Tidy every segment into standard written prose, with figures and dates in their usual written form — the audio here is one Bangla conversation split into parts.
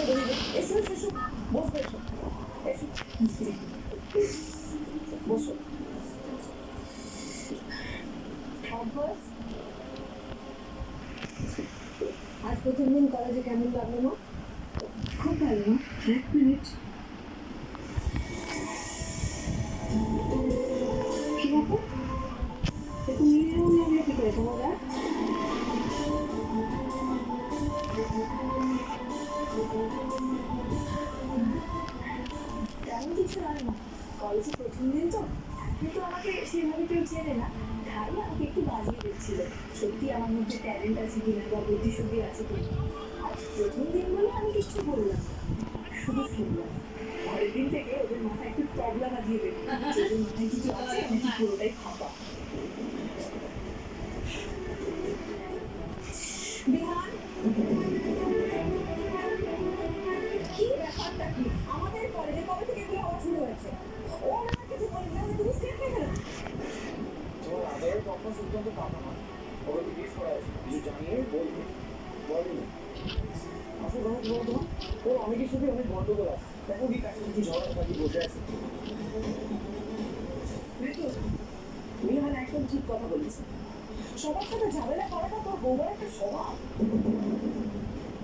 এসো এসো এসো, বসো এসো, এসো বসো। অভ্যাস। আজ প্রথম দিন কলেজে কেমন লাগলো না? খুব ভালো। এক মিনিট। কি ব্যাপার? এরকম নির্মম লাগলো কি করে তোমাদের? তেমন কিছু নয় না, কলেজে প্রথম দিন তো, কিন্তু আমাকে সেভাবে কেউ চেনে না, তাই আমাকে একটু বাজিয়ে দিচ্ছিল সত্যি আমার মধ্যে ট্যালেন্ট আছে কিনা বা বুদ্ধিশুদ্ধি আছে কিনা। আর প্রথম দিন বলে আমি কিছু বললাম না, শুধু শুনলাম। পরের দিন থেকে ওদের মাথায় একটু তবলা বাজিয়ে দেবে, ওদের মাথায় কিছু আছে নাকি পুরোটাই ফাঁপা। বিহান, কি ব্যাপারটা কি? আমাদের কলেজে কবে থেকে এগুলো হওয়া শুরু হয়েছে? ও আমার কিছু বলে না, তুমি স্টেপ নিয়ে ফেলো। তোমার আদরের পক্ষ সিদ্ধান্ত পাবো না, ওকে জিজ্ঞেস করা আছে, কিছু জানিয়ে বলবে, বলেনি। আসলে তোমার কি বলতো, ও অনেকের সাথে অনেক গন্ডগোল আছে, দেখো কি কাছে কি ঝগড়া কাটি বসে আছে। বিহান একদম ঠিক কথা বলেছে, সবার সাথে ঝামেলা করাটা তোর বউয়ের একটা স্বভাব।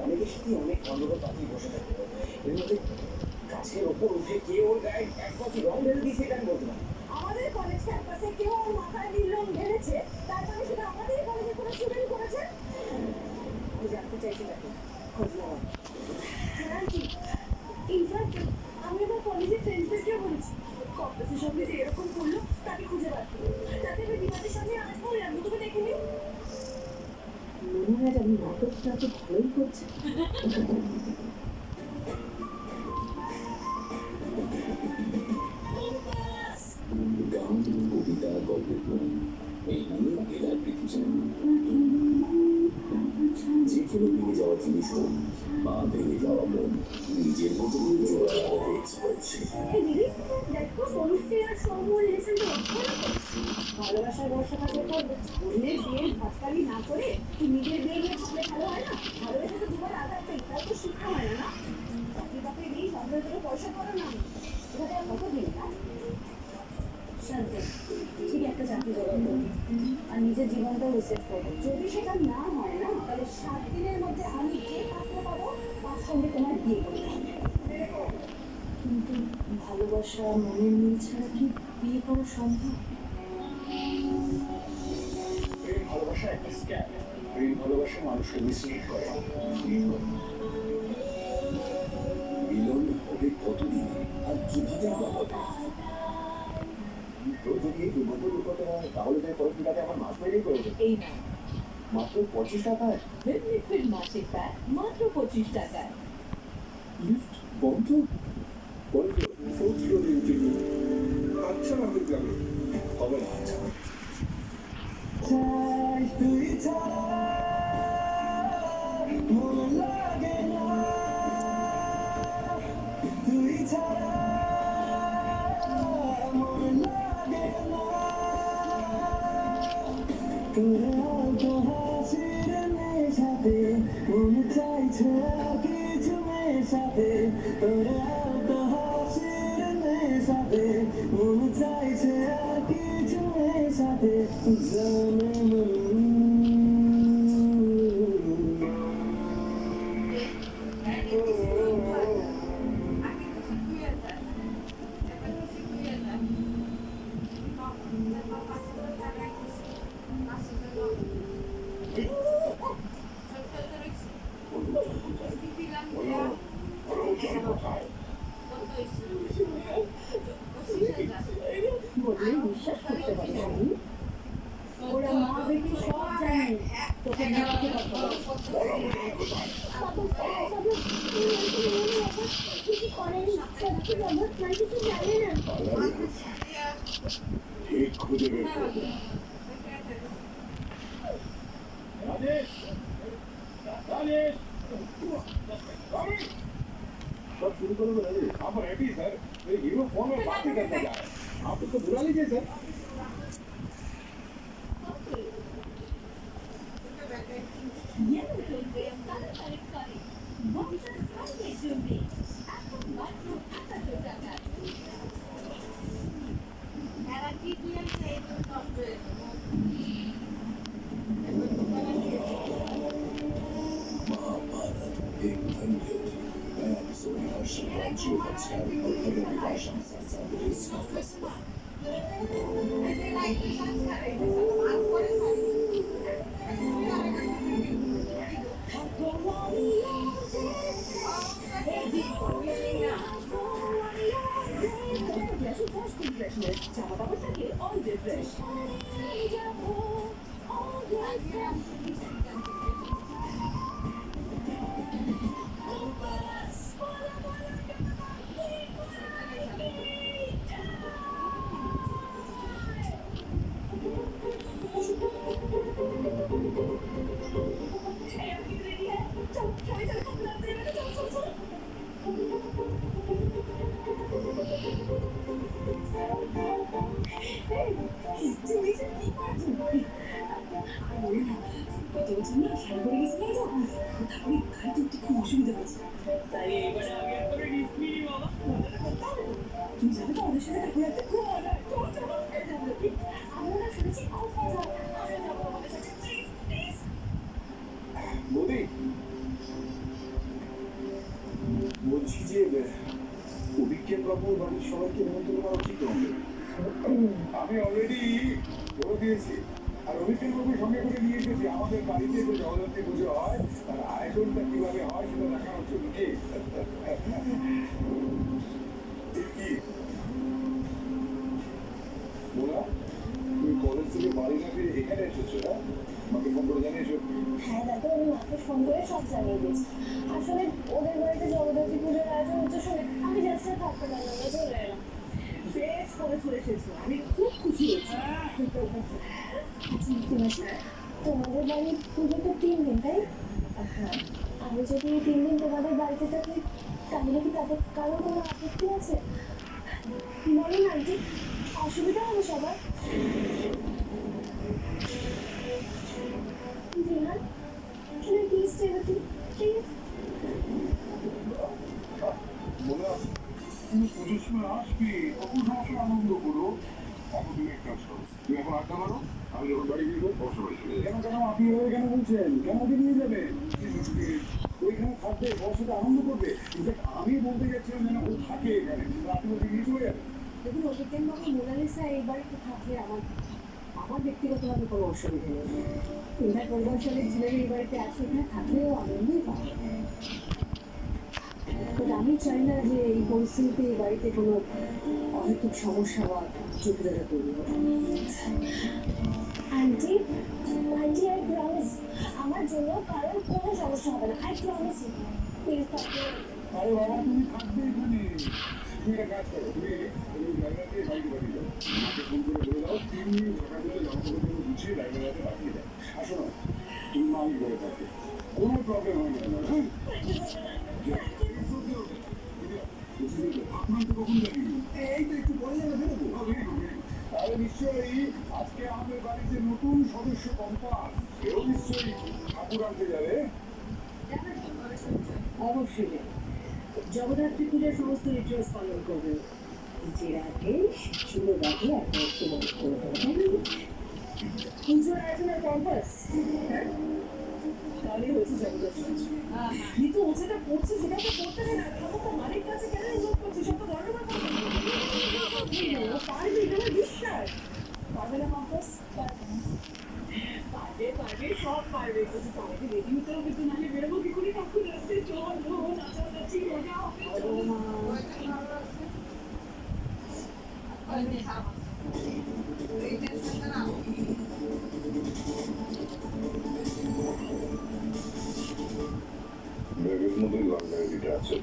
অনেকের সাথে অনেক গন্ডগোল পাতি বসে থাকে, এর মধ্যে গাছের ওপর উঠে কে ওর গায়ে এক পাখি রং ঢেলে দিয়েছে এটা আমি বলতে পারি। আমাদের কলেজ ক্যাম্পাসে কেউ ওর মাথায় নীল রং ঢেলেছে, তার মানে সেটা আমাদের কলেজে কোনো স্টুডেন্ট করেছে। আমি জানতে চাইছি নাকি খোঁজ নেওয়া। হ্যাঁ ঠিক, ইনফ্যাক্ট আমি আমার কলেজের ফ্রেন্ডসদেরকেও বলেছি কম্পাসের সঙ্গে যে এরকম করলো তাকে খুঁজে বার করো, তাতে আমি বিমানের সামনে আসবো, আমি তোকে দেখে নিই। মনে হয় আমি নাটকটা তো ভালোই করছে। গান, কবিতা, গল্পের বই, এই নিয়ে এলার পৃথিবী। যে কোনো ভেঙে যাওয়া জিনিস হোক বা ভেঙে যাওয়া মন, নিজের মতো করে জোড়া লাগাতে এক্সপার্ট সে। Hey দিদি, দেখো তনুশ্রী আর সৌম্যর রিলেশনটা অদ্ভুত। ভালোবাসার বর্ষাটা যখন অন্যের বিয়ের ভাতকালি না করে তুই নিজের বিয়ে নিয়ে ভাবলে ভালো হয় না? ভালোবেসে তো দুবার আঘাত পেয়ে তাও তো শিক্ষা হয় না, না? চাকরি বাকরি নেই, সন্দেহ করে পয়সা করো না, এটাতে আর কত দিন না? শান্তি, ঠিক একটা চাকরি জোগাড় করবো আর নিজের জীবনটাও রিসেট করবো। যদি সেটা না হয় না, তাহলে 7 দিনের মধ্যে আমি যে পাত্র পাবো তার সঙ্গে তোমার বিয়ে করতে হবে। কিন্তু ভালোবাসা, মনের মিল ছাড়া কি বিয়ে করা সম্ভব? প্রেম ভালোবাসা একটা স্ক্যাম, প্রেম ভালোবাসা মানুষকে মিসলিড করে। মিলন হবে কতদিনে আর কিভাবে বা হবে? তো যদি এই দুর্গত দুর্গত হয় তাহলে তাই পড়াশোনাটাকে আমার মাস মেরেই করে দেবে। এই না, মাত্র 25 টাকায় লিকুইড মাসিক প্যাক মাত্র 25 টাকায়। লিফট বন্ধ? বলছো ফোর্থ ফ্লোরে ইন্টারভিউ। আচ্ছা না হয়ে যাবে, হবে না আচ্ছা। তুই ছাড়া মন লাগে না, তুই ছাড়া মন লাগে না, তোর তো হাসির নেশাতে মন চাইছে কিছু মেশাতে, তোর তো হাসির নেশাতে মন চাইছে কিছু মেশাতে, জানে মন। বললেই বিশ্বাস করতে পারি আমি, ওরা মা বেটি সব জানে তোকে মিথ্যে কথা কিছু করেনি, সত্যি বাবা মানে কিছু জানে না। ঠিক খুঁজে বের করবো। राजेश, राजेश, सब शुरू करो तो राजेश। आप रेडी सर, मेरे हीरो फोन में बात ही करता जा रहा है, आप उसको बुला लीजिए सर। ये तो জন্য এখন মাত্র ৭৮ টাকা। এরা কি দিয়েছে এই সফটওয়্যার? महाभारत एक धन्य एपिसोड हर शनिवार जियो हॉटस्टार और अगर भाषा संसार জামা কাপড় থাকে অল ডে ফ্রেশ। খুব অসুবিধা হচ্ছে। তাই এবারে আমি আর কোনো রিস্ক নিই বাবা। তুমি যাবে তো আমাদের সাথে ঠাকুর একটা খুব মজা। চলো চলো এই যাবো কি? আমরা না শুনেছি খুব মজা। আমরা যাবো আমাদের সাথে প্লিজ প্লিজ। বৌদি বলছি যে অভিজ্ঞান বাবুর বাড়ির সবাইকে নিমন্ত্রণ করা উচিত হবে। আমি অলরেডি বলে দিয়েছি আর অভিজ্ঞান বাবুর সঙ্গে করে নিয়ে এসেছি আমাদের বাড়িতে যে জগদ্ধাত্রী পুজো হয় তার আয়োজনটা কিভাবে হয় সেটা দেখানোর জন্য। কি বলা তুমি কলেজ থেকে বাড়ি না ফিরে এখানে এসেছো না? আমাকে ফোন করে জানিয়েছো? হ্যাঁ দাদা, আমি মাকে ফোন করে সব জানিয়ে দিয়েছি। আসলে ওদের বাড়িতে জগদ্ধাত্রী পুজোর আয়োজন হচ্ছে শুনে আমি জাস্ট থাকতে পারলাম না, চলে এলাম। বেশ করে চলে এসেছো, আমি খুব খুশি হয়েছি। তোমাদের বাড়ির পুজো তো 3 দিন, তাই? হ্যাঁ, আমি যদি এই 3 দিন তোমাদের বাড়িতে থাকি তাহলে কি তাদের কারোর কোনো আপত্তি আছে? বলুন আন্টি, অসুবিধা হবে সবার? জিনা, can I please stay with you? Please? বলা তুমি পুজোর সময় আসবে তখন সমস্যা আনন্দ করো। এখন তুমি এক কাজ করো, তুমি এখন আড্ডা মারো, আমি যখন বাড়ি ফিরবো ওর সবাই চলে যাবে। কেন কেন আপনি এভাবে কেন বলছেন? কেন ওকে নিয়ে যাবে? ওইখানে থাকবে, ওর সাথে আনন্দ করবে। ইনফ্যাক্ট আমি বলতে যাচ্ছিলাম যেন ও থাকে এখানে, কিন্তু আপনি ওকে নিয়ে চলে যাবেন। দেখুন অভিজ্ঞান বাবু মোনালিসা এই বাড়িতে থাকলে আমার আমার ব্যক্তিগতভাবে কোনো অসুবিধা নেই। ইন্টার পূর্বাঞ্চলের ছেলেরা এই বাড়িতে আছে, এখানে থাকলেও আনন্দই পাবে। কিন্তু আমি চাই না যে এই পরিস্থিতিতে এই বাড়িতে কোনো অহেতুক সমস্যা বা জটিলতা তৈরি হবে। আন্টি, আন্টি আই প্রমিস, আমার জন্য কারোর কোনো সমস্যা হবে না। I promise you. প্লিজ থাকবে। আরে বাবা তুমি থাকবে এখানে। তুমি একটা কাজ করো, তুমি লাইব্রেরিতে বাড়িতে পাঠিয়ে দাও। আমাকে ফোন করে বলে দাও 3 দিন সকালবেলা জামাকাপড়গুলো গুছিয়ে লাইব্রেরিতে পাঠিয়ে দাও। আসো না, তুমি মালিক ঘরে থাকবে, কোনো প্রবলেম হবে না। হ্যাঁ আপনার তো কখন যাবি? এই তো একটু পরে যাবে বেরোবো। তাহলে নিশ্চয়ই আজকে আমাদের বাড়িতে নতুন সদস্য কম্পাস, এও নিশ্চয়ই ঠাকুর আনতে যাবে। অবশ্যই না। জগদ্ধাত্রী পূজার সমস্ত রিচুয়ালস পালন করবে। যে রাতে চুলো রাতে একটা একটু বন্ধ করে দেবে। পুজোর আয়োজনের কম্পাস তাহলে হচ্ছে জগদ্ধাত্রী। কিন্তু ও যেটা করছে সেটা তো করতে না, ক্ষমতা মালিক কাছে কেন লোক করছে, সব তো ধন্যবাদ পারবে, এটা আমার বিশ্বাস। পারবে না কম্পাস? পারবে পারবে, সব পারবে। কিন্তু পারবে রেডি হতে হবে তো, নাহলে বেরোবো কি করে ঠাকুর আসতে? চল নাচানাচি মজা হবে। ব্যাগের মধ্যে লাইব্রেরিটা আছে।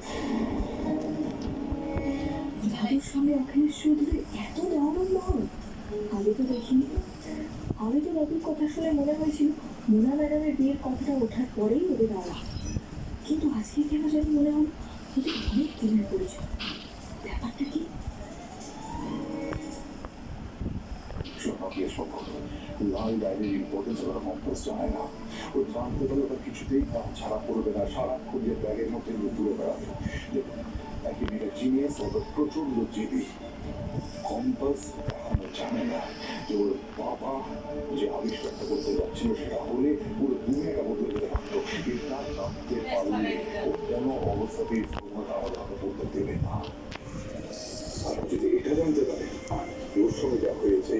দাদুর সঙ্গে অখিলেশ চৌধুরী এত নরম নয়, আমি তো দেখিনি। আমি তো দাদুর কথা শুনে মনে হয়েছিল মোনা ম্যাডামের বিয়ের কথাটা ওঠার পরেই ওদের আলাপ, কিন্তু আজকে কেন জানি মনে হল ওদের অনেক দিনের পরিচয়। ব্যাপারটা কি? নকলেস বন্ধু লাল ডায়েরির ইম্পর্টেন্স ওরা কম্পোজ জানে না। ও জানতে পারে ওরা কিছুতেই কাজ ছাড়া করবে না, সারাক্ষণ যে ব্যাগের মধ্যে ঘুরে বেড়াবে। একই মেয়েটা জিনিয়াস, ওটা প্রচন্ড জীবী। কম্পাস এখনো জানে না যে ওর বাবা যে আবিষ্কারটা করতে যাচ্ছিল সেটা হলে পুরো দুনিয়াটা বদলে যেতে পারতো। এটা জানতে পারলে ও কোনো অবস্থাতেই তোমার আমাদের হাতে পড়তে দেবে না। আর যদি এটা জানতে পারে ওর সঙ্গে যা হয়েছে